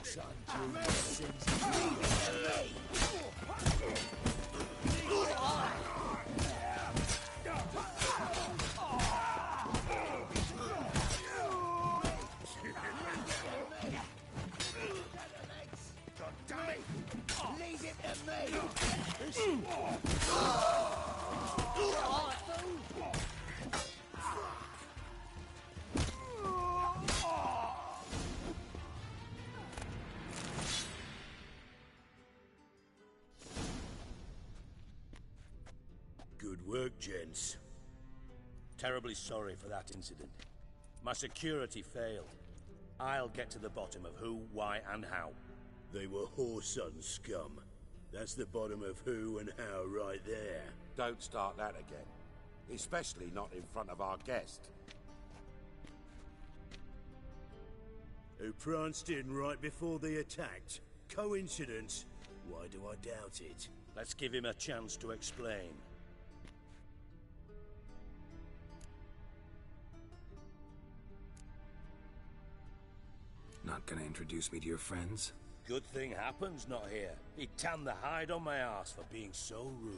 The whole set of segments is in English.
son, Junior sings leave it to me! Good work, gents. Terribly sorry for that incident. My security failed. I'll get to the bottom of who, why, and how. They were whoreson scum. That's the bottom of who and how right there. Don't start that again. Especially not in front of our guest. Who pranced in right before they attacked. Coincidence? Why do I doubt it? Let's give him a chance to explain. Not gonna introduce me to your friends? Good thing happens not here. He tanned the hide on my ass for being so rude.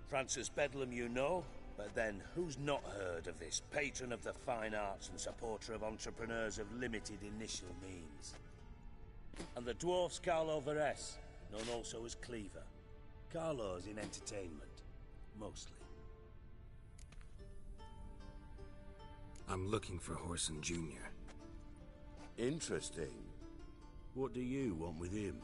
Francis Bedlam you know, but then who's not heard of this patron of the fine arts and supporter of entrepreneurs of limited initial means? And the dwarf's Carlo Veres, known also as Cleaver. Carlo's in entertainment, mostly. I'm looking for Whoreson Jr. Interesting. What do you want with him?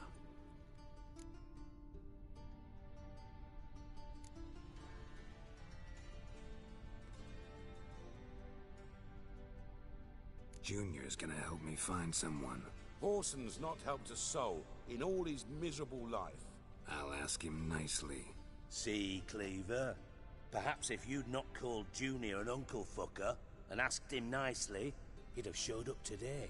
Junior's gonna help me find someone. Whoreson's not helped a soul in all his miserable life. I'll ask him nicely. See, Cleaver? Perhaps if you'd not called Junior an uncle fucker and asked him nicely, he'd have showed up today.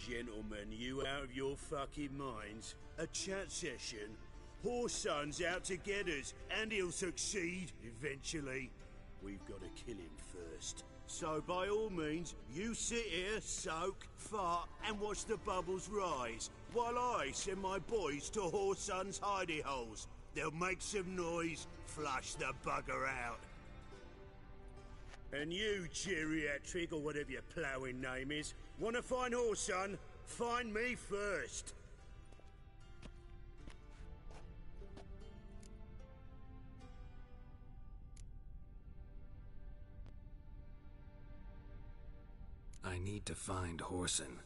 Gentlemen, you out of your fucking minds? A chat session? Whoreson's out to get us, and he'll succeed, eventually. We've got to kill him first. So by all means, you sit here, soak, fart, and watch the bubbles rise, while I send my boys to Whoreson's hidey holes. They'll make some noise, flush the bugger out. And you, geriatric, or whatever your ploughing name is, want to find Whoreson? Find me first. I need to find Whoreson.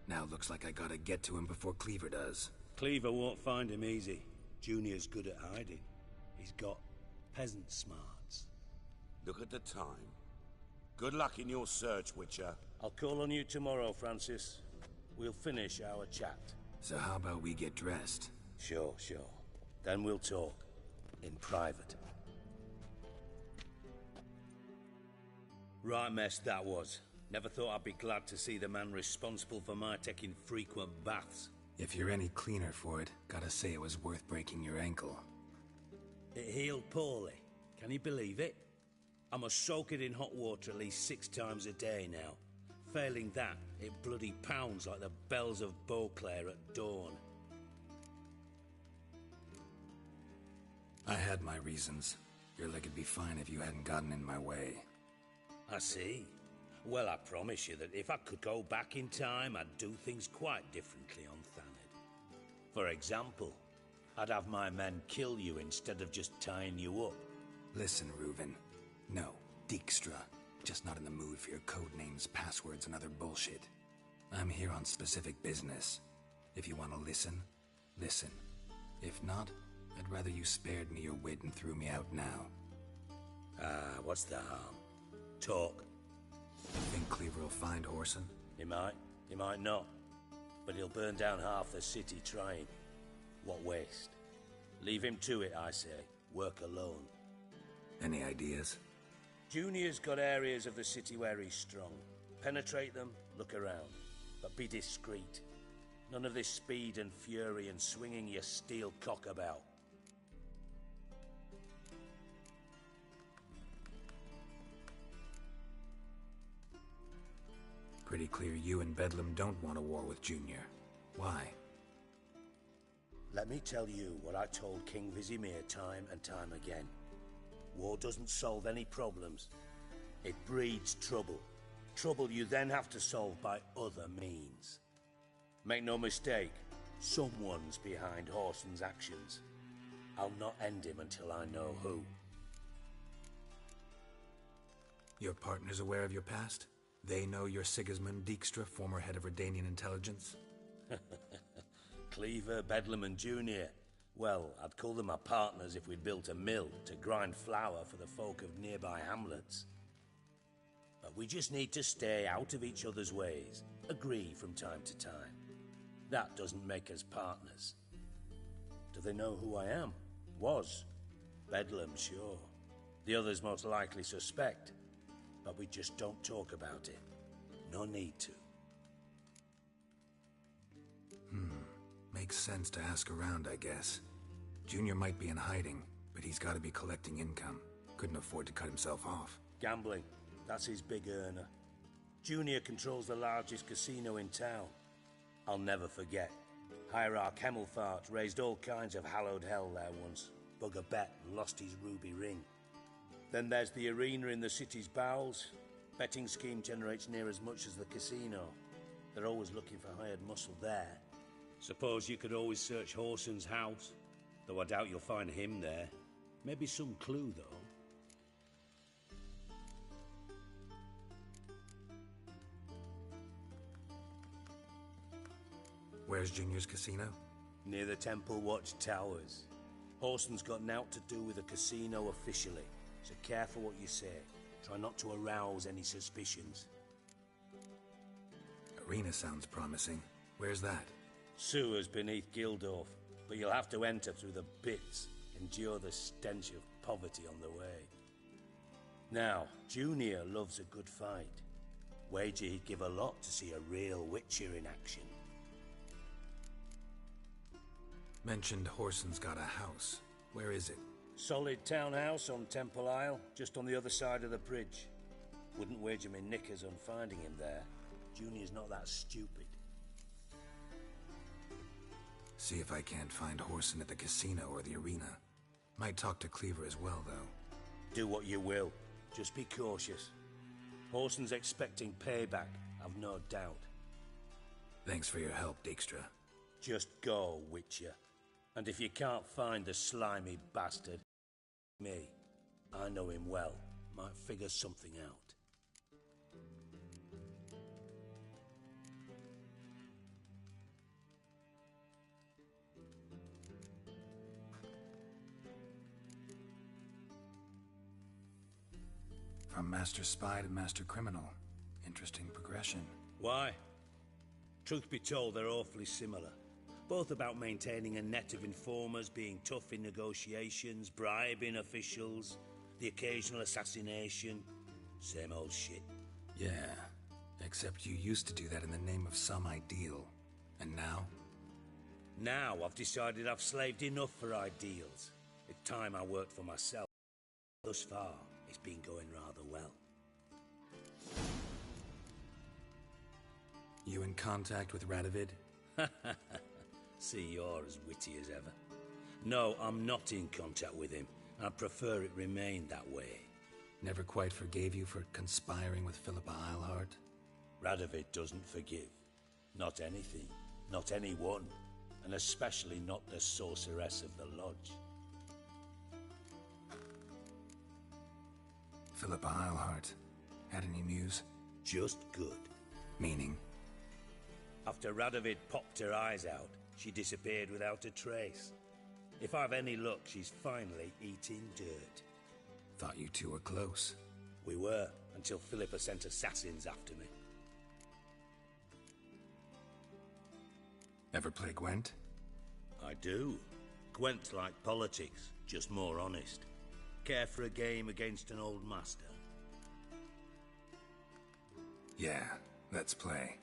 Now looks like I gotta get to him before Cleaver does. Cleaver won't find him easy. Junior's good at hiding. He's got peasant smarts. Look at the time. Good luck in your search, Witcher. I'll call on you tomorrow, Francis. We'll finish our chat. So how about we get dressed? Sure. Then we'll talk. In private. Right mess that was. Never thought I'd be glad to see the man responsible for my taking frequent baths. If you're any cleaner for it, gotta say it was worth breaking your ankle. It healed poorly. Can you believe it? I must soak it in hot water at least 6 times a day now. Failing that, it bloody pounds like the bells of Beauclair at dawn. I had my reasons. Your leg would be fine if you hadn't gotten in my way. I see. Well, I promise you that if I could go back in time, I'd do things quite differently on Thanedd. For example, I'd have my men kill you instead of just tying you up. Listen, Reuven. No, Dijkstra. Just not in the mood for your code names, passwords, and other bullshit. I'm here on specific business. If you want to listen, listen. If not, I'd rather you spared me your wit and threw me out now. What's the harm? Talk. Think Cleaver will find Whoreson? He might not. But he'll burn down half the city trying. What waste. Leave him to it, I say. Work alone. Any ideas? Junior's got areas of the city where he's strong. Penetrate them, look around. But be discreet. None of this speed and fury and swinging your steel cock about. Pretty clear you and Bedlam don't want a war with Junior. Why? Let me tell you what I told King Vizimir time and time again. War doesn't solve any problems. It breeds trouble. Trouble you then have to solve by other means. Make no mistake, someone's behind Whoreson's actions. I'll not end him until I know who. Your partner's aware of your past? They know you're Sigismund Dijkstra, former head of Redanian intelligence? Cleaver, Bedlam and Junior. Well, I'd call them my partners if we'd built a mill to grind flour for the folk of nearby hamlets. But we just need to stay out of each other's ways, agree from time to time. That doesn't make us partners. Do they know who I am? Was. Bedlam, sure. The others most likely suspect. But we just don't talk about it. No need to. Makes sense to ask around, I guess. Junior might be in hiding, but he's got to be collecting income. Couldn't afford to cut himself off. Gambling. That's his big earner. Junior controls the largest casino in town. I'll never forget. Hierarch Hemmelfart raised all kinds of hallowed hell there once. Bug a bet and lost his ruby ring. Then there's the arena in the city's bowels. Betting scheme generates near as much as the casino. They're always looking for hired muscle there. Suppose you could always search Whoreson's house. Though I doubt you'll find him there. Maybe some clue, though. Where's Junior's casino? Near the Temple Watch Towers. Whoreson's got nought to do with the casino officially, so careful what you say. Try not to arouse any suspicions. Arena sounds promising. Where's that? Sewers beneath Gildorf, but you'll have to enter through the pits, endure the stench of poverty on the way. Now, Junior loves a good fight. Wager he'd give a lot to see a real Witcher in action. Mentioned Whoreson's got a house. Where is it? Solid townhouse on Temple Isle, just on the other side of the bridge. Wouldn't wager me knickers on finding him there. Junior's not that stupid. See if I can't find Whoreson at the casino or the arena. Might talk to Cleaver as well, though. Do what you will. Just be cautious. Whoreson's expecting payback, I've no doubt. Thanks for your help, Dijkstra. Just go, Witcher. And if you can't find the slimy bastard, me. I know him well. Might figure something out. From Master Spy to Master Criminal. Interesting progression. Why? Truth be told, they're awfully similar. Both about maintaining a net of informers, being tough in negotiations, bribing officials, the occasional assassination. Same old shit. Yeah, except you used to do that in the name of some ideal. And now? Now I've decided I've slaved enough for ideals. It's time I worked for myself. Thus far, it's been going rather well. You in contact with Radovid? See, you're as witty as ever. No, I'm not in contact with him. I'd prefer it remained that way. Never quite forgave you for conspiring with Philippa Eilhart? Radovid doesn't forgive. Not anything. Not anyone. And especially not the sorceress of the Lodge. Philippa Eilhart. Had any news? Just good. Meaning? After Radovid popped her eyes out, she disappeared without a trace. If I've any luck, she's finally eating dirt. Thought you two were close. We were, until Philippa sent assassins after me. Ever play Gwent? I do. Gwent's like politics, just more honest. Care for a game against an old master? Yeah, let's play.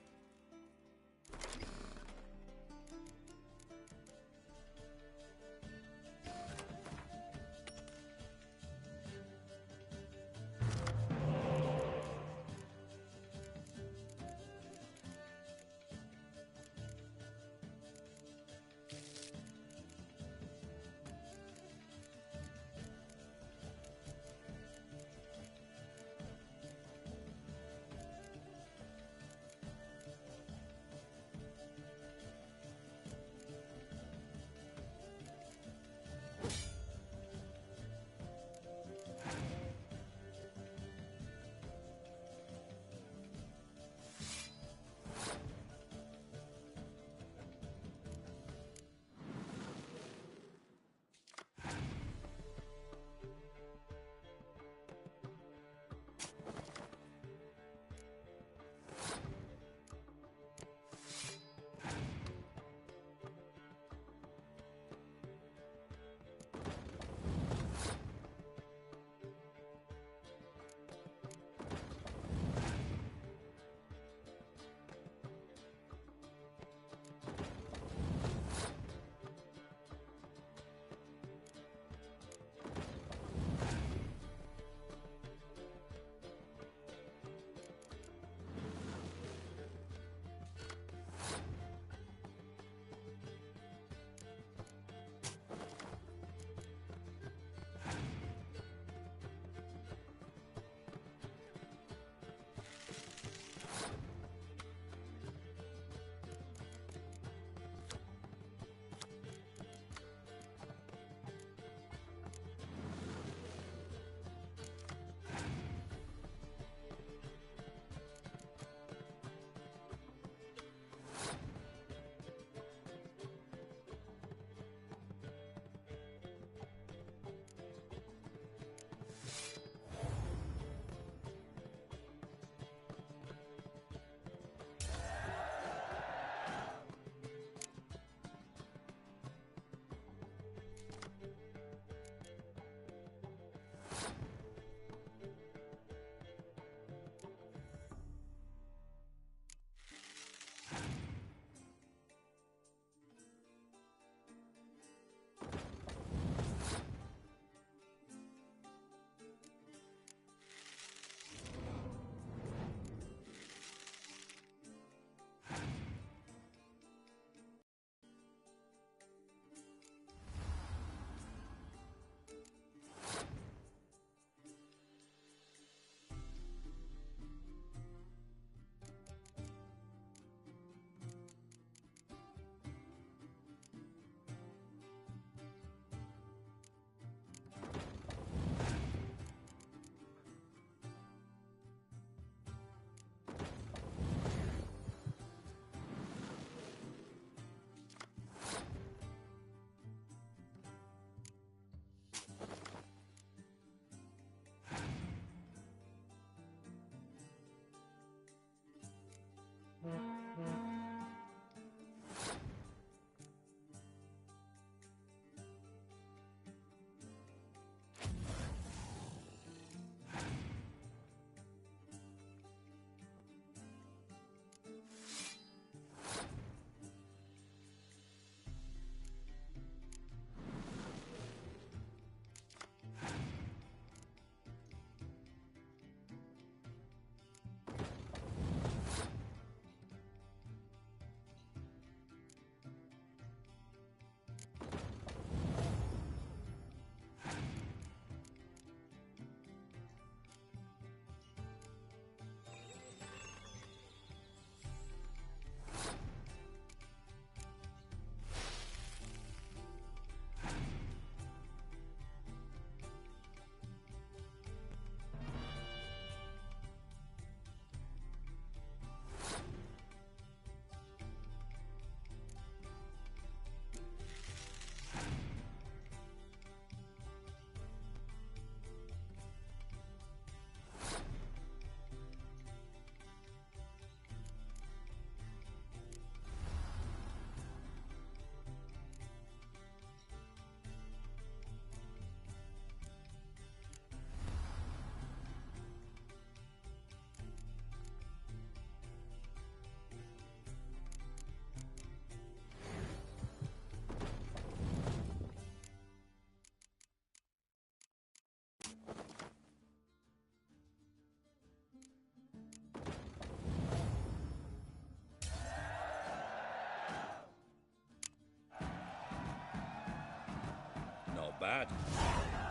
bad.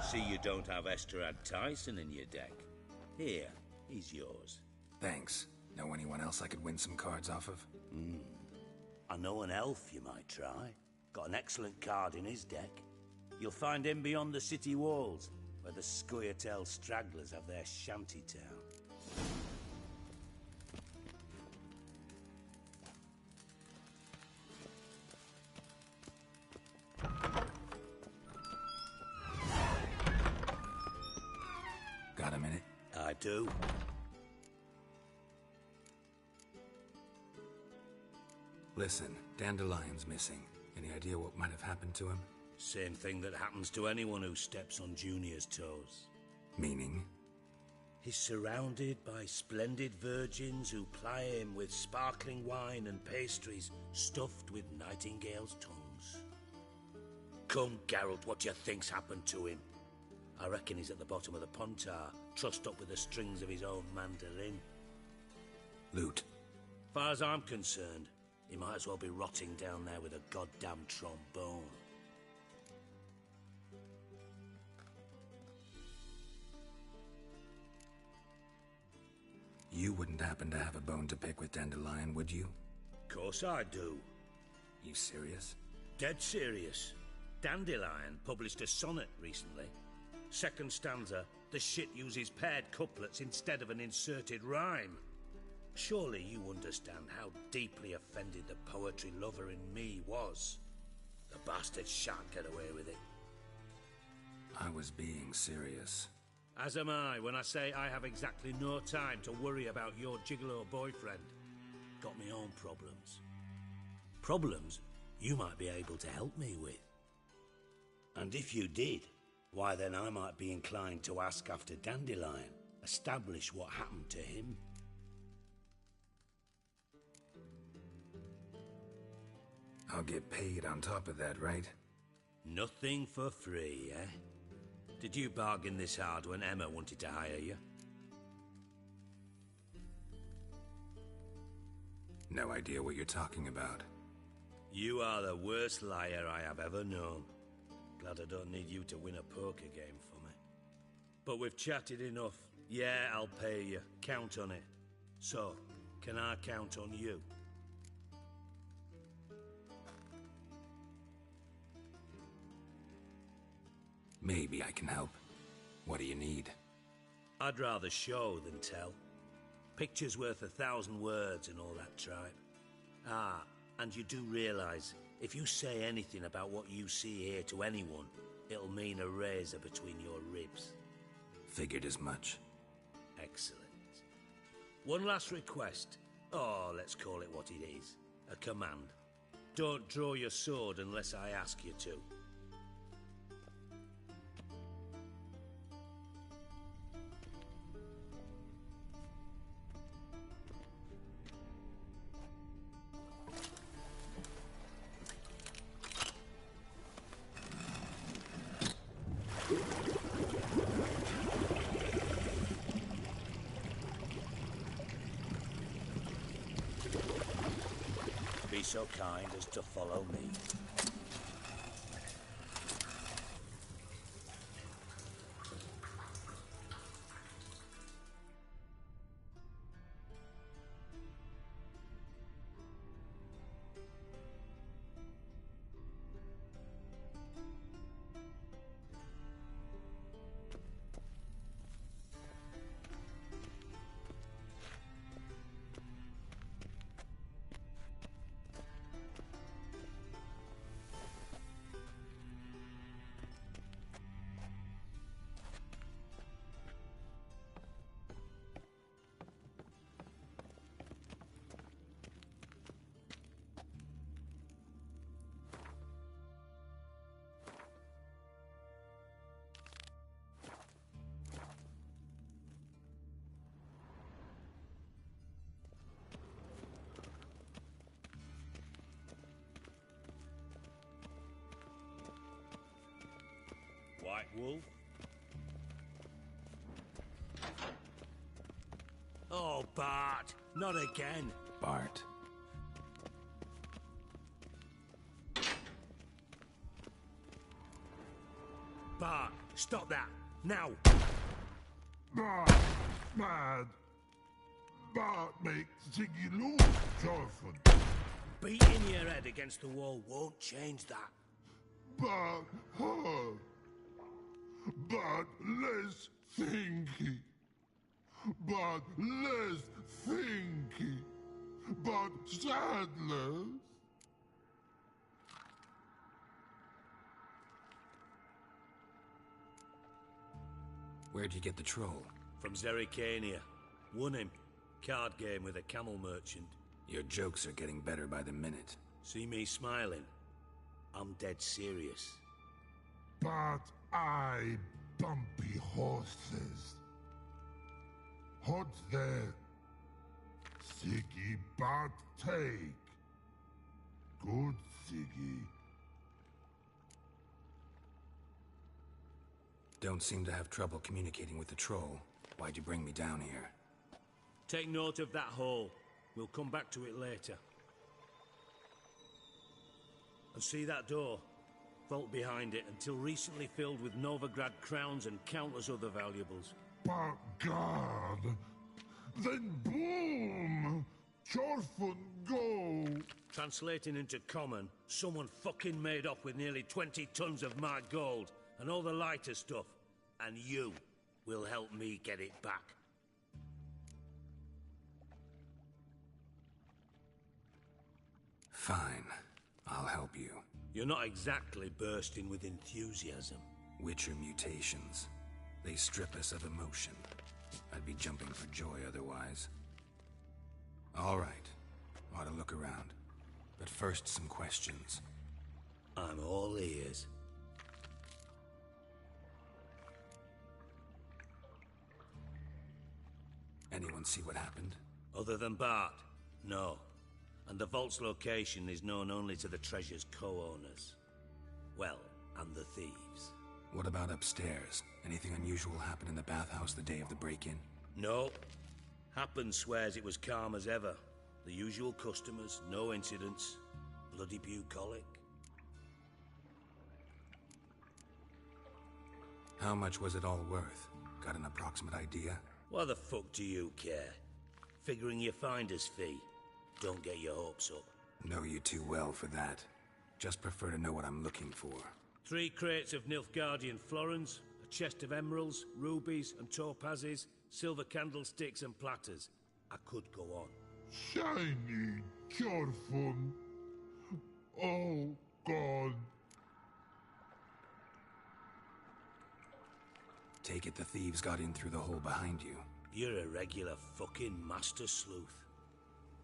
See you don't have Esterad Tyson in your deck. Here, he's yours. Thanks. Know anyone else I could win some cards off of? I know an elf you might try. Got an excellent card in his deck. You'll find him beyond the city walls, where the Scoia'tael stragglers have their shanty town. Got a minute? I do. Listen, Dandelion's missing. Any idea what might have happened to him? Same thing that happens to anyone who steps on Junior's toes. Meaning? He's surrounded by splendid virgins who ply him with sparkling wine and pastries stuffed with nightingales' tongues. Come, Gerald, what do you think's happened to him? I reckon he's at the bottom of the Pontar, trussed up with the strings of his own mandolin. Loot. Far as I'm concerned, he might as well be rotting down there with a goddamn trombone. You wouldn't happen to have a bone to pick with Dandelion, would you? Course I do. You serious? Dead serious. Dandelion published a sonnet recently. Second stanza, the shit uses paired couplets instead of an inserted rhyme. Surely you understand how deeply offended the poetry lover in me was. The bastard shan't get away with it. I was being serious. As am I when I say I have exactly no time to worry about your gigolo boyfriend. Got me own problems. Problems you might be able to help me with. And if you did, why then I might be inclined to ask after Dandelion, establish what happened to him. I'll get paid on top of that, right? Nothing for free, eh? Did you bargain this hard when Emma wanted to hire you? No idea what you're talking about. You are the worst liar I have ever known. Glad I don't need you to win a poker game for me. But we've chatted enough. Yeah, I'll pay you. Count on it. So, can I count on you? Maybe I can help. What do you need? I'd rather show than tell. Picture's worth 1,000 words and all that tripe. Ah, and you do realize, if you say anything about what you see here to anyone, it'll mean a razor between your ribs. Figured as much. Excellent. One last request. Oh, let's call it what it is. A command. Don't draw your sword unless I ask you to. Be so kind as to follow me. White Wolf? Oh, Bart! Not again! Bart. Bart, stop that! Now! Bad. Bart make Ziggy lose, Jorfun. Beating your head against the wall won't change that. But her. But less thinky. But less thinky. But sadless. Where'd you get the troll? From Zerrikania. Won him. Card game with a camel merchant. Your jokes are getting better by the minute. See me smiling? I'm dead serious. But I bumpy horses. Hot there. Siggy but take. Good Siggy. Don't seem to have trouble communicating with the troll. Why'd you bring me down here? Take note of that hole. We'll come back to it later. And see that door? Vault behind it, until recently filled with Novigrad crowns and countless other valuables. But God. Then boom! Chorfun go! Translating into common, someone fucking made off with nearly 20 tons of my gold and all the lighter stuff. And you will help me get it back. Fine. I'll help you. You're not exactly bursting with enthusiasm. Witcher mutations. They strip us of emotion. I'd be jumping for joy otherwise. All right. Ought to look around. But first, some questions. I'm all ears. Anyone see what happened? Other than Bart? No. And the vault's location is known only to the treasure's co-owners. Well, and the thieves. What about upstairs? Anything unusual happen in the bathhouse the day of the break-in? No. Happen swears it was calm as ever. The usual customers, no incidents. Bloody bucolic. How much was it all worth? Got an approximate idea? Why the fuck do you care? Figuring your finder's fee. Don't get your hopes up. Know you too well for that. Just prefer to know what I'm looking for. 3 crates of Nilfgaardian florins, a chest of emeralds, rubies and topazes, silver candlesticks and platters. I could go on. Shiny Chorfun. Oh, God. Take it the thieves got in through the hole behind you. You're a regular fucking master sleuth.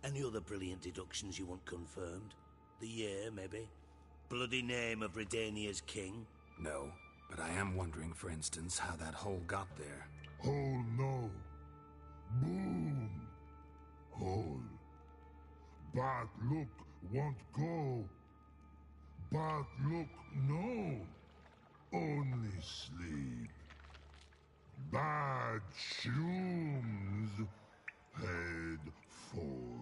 Any other brilliant deductions you want confirmed? The year, maybe? Bloody name of Redania's king? No, but I am wondering, for instance, how that hole got there. Hole no. Boom. Hole. But look won't go. But look no. Only sleep. Bad shrooms. Head falls.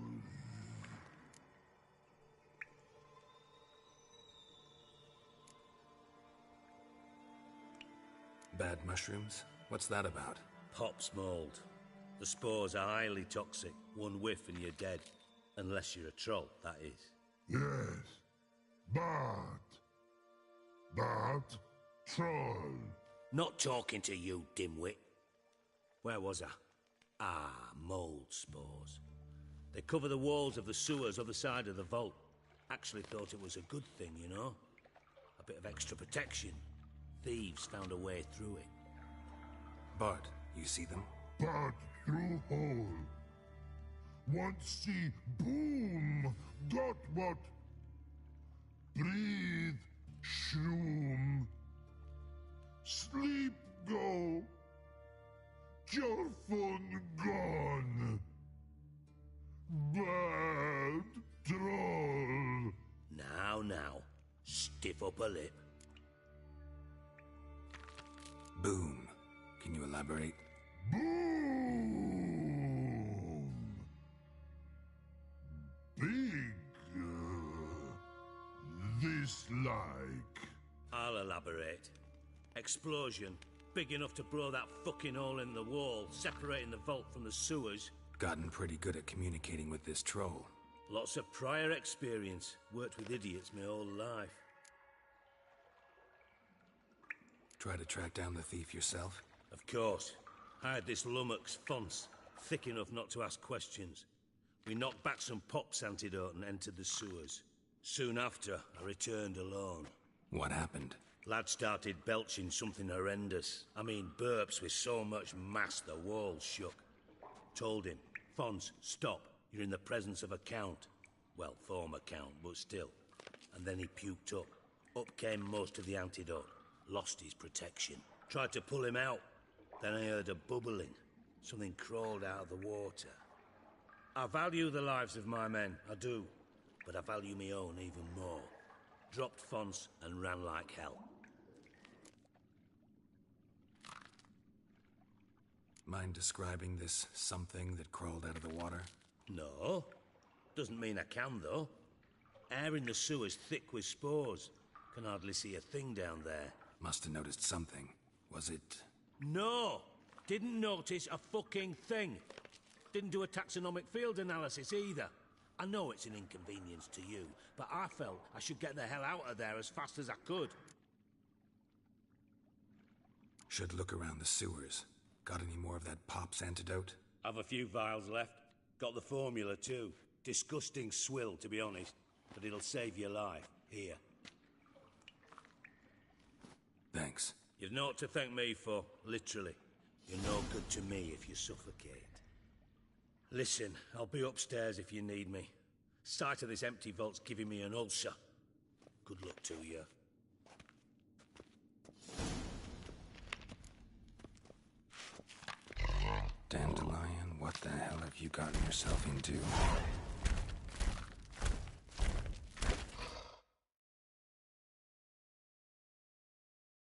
Bad mushrooms? What's that about? Pop's mold. The spores are highly toxic. One whiff and you're dead. Unless you're a troll, that is. Yes. But troll. Not talking to you, dimwit. Where was I? Ah, mold spores. They cover the walls of the sewers other side of the vault. Actually thought it was a good thing, you know? A bit of extra protection. Thieves found a way through it. Bart, you see them? But through hole. Want see boom. Got what? Breathe. Shroom. Sleep go. Your phone gone. Bad troll. Now. Stiff upper lip. Boom. Can you elaborate? Boom. Big. This like. I'll elaborate. Explosion. Big enough to blow that fucking hole in the wall, separating the vault from the sewers. Gotten pretty good at communicating with this troll. Lots of prior experience. Worked with idiots my whole life. Try to track down the thief yourself? Of course. Hired this lummox, Fons. Thick enough not to ask questions. We knocked back some Pop's antidote and entered the sewers. Soon after, I returned alone. What happened? Lad started belching something horrendous. I mean, burps with so much mass the walls shook. Told him, Fons, stop. You're in the presence of a count. Well, former count, but still. And then he puked up. Up came most of the antidote. Lost his protection. Tried to pull him out. Then I heard a bubbling. Something crawled out of the water. I value the lives of my men, I do. But I value my own even more. Dropped Fons and ran like hell. Mind describing this something that crawled out of the water? No. Doesn't mean I can, though. Air in the sewer's thick with spores. Can hardly see a thing down there. Must have noticed something. Was it... No! Didn't notice a fucking thing. Didn't do a taxonomic field analysis either. I know it's an inconvenience to you, but I felt I should get the hell out of there as fast as I could. Should look around the sewers. Got any more of that Pop's antidote? I've a few vials left. Got the formula too. Disgusting swill, to be honest. But it'll save your life. Here. Thanks. You've naught to thank me for, literally. You're no good to me if you suffocate. Listen, I'll be upstairs if you need me. Sight of this empty vault's giving me an ulcer. Good luck to you. Dandelion, what the hell have you gotten yourself into?